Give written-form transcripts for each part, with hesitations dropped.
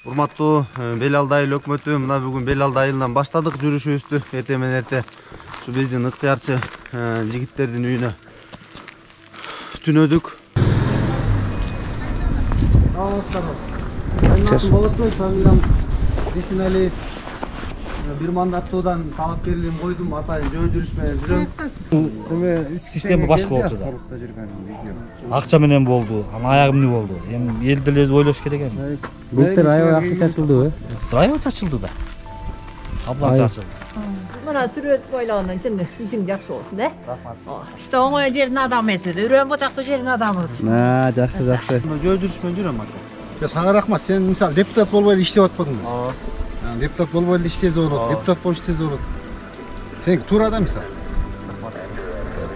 Урматтуу Бел-Алды айыл өкмөтү, мына бүгүн Бел-Алды айылынан баштадык жүрүшүбүздү. Эртең менен эрте ушу биздин ыктыярчы жигиттердин үйүнө түнөдүк. Фамилиям Бишиналиев. Бир мандаттуудан талапкерлигим койдум, атайын жөө жүрүш менен жүрөм. Система башка болчу да. Акча менен болду, анан аягы эмне болду? Эми эл деле ойлош керек эми. Былтыр аябай акча чачылдыбы? Аябай чачылды да. Абдан чачылды. Мына сүрөт бойлогондон чын ишиң жакшы болсун да. Рахмат. Бизде оңой жердин адамы эмеспиз, үрөн бутактуу жердин адамыбыз. Жакшы, жакшы. Жөө жүрүш менен жүрөм ака. Сага рахмат. Сен мисалы депутат болбой эле иштеп атпадыңбы? Ооба. Депутат болбой эле иштесе болот. Депутат болуп иштесе болот. Сен туура да мисалы. Рахмат.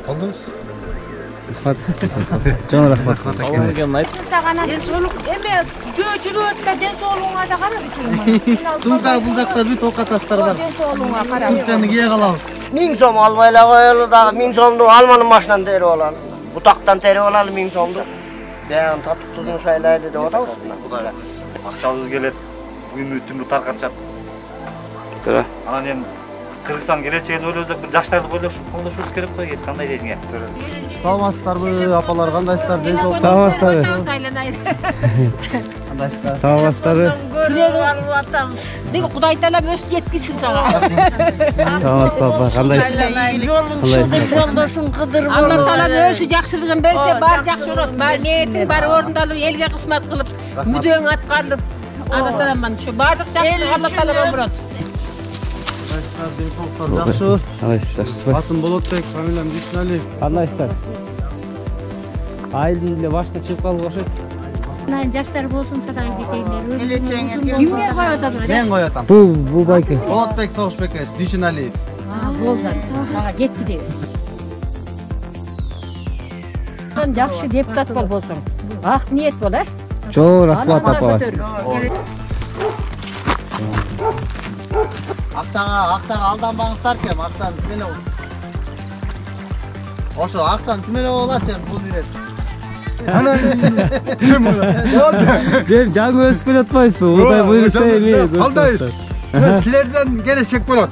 Колдойбуз. Жон рахмат. Сагана ден соолук эме жөө жүрөт да ден соолугуңа да карап ичиңме. Сумка бул жакта бүт ока таштар бар. Ден соолугуңа карап. Сумканы кие калабыз. 1000 сом албай эле коелу дагы 1000 сомду алманын башынан терип алалы. Бутактан терип алалы 1000 сомду. Баягы татып тузун шайлайлы деп атабыз. Кудайга акчабыз келет, үмүтүмдү таркатчат. Туура. Анан эми Кыргызстан келечегин ойлосок, бир жаштарды колдошубуз керек го, кандай дейсиң эми? Саламатсыздарбы, апалар, кандайсыздар? Ден соолук. Саламатсыздарбы. Сайланайын. Кандайсыздар? Саламатсыздарбы. Алып атабыз. Деги Кудай таалам өз жеткизсин сага. Саламатсыздарбы. Кандайсыз? Жолдошуң кыдыр болот. Алла таалам өзү жакшылыгын берсе, баары жакшы болот. Баары ниетиң баары орундалып, элге кызмат кылып, мүдөң аткарылып, Алла таалам ушу баардык жакшылык Алла таалам өмүрөт. Жакшы. Кандайсыз, жакшысызбы? Атым Болотбек, фамилиям Бишиналиев. Кандайсыздар? Айылдын эле башына чыгып калып окшойт. Мына жаштар болсун садага кетейиндер. Кимдер коюп атат? Мен коюп атам. Бул байке. Болотбек Согушбекович, Бишиналиев. Болду. Ага кетти деби. Сен жакшы депутат болсоң, ак ниет бол, э? Жоо, рахмат апа. Актага алданбаңыздар кем, актаны түмелеп бол. Ошо актаны түмелеп болот сен бул берет. Кем жаңы өсүп келатпайсызбы? Удай буйрукса эми. Кандай? Силерден келечек болот.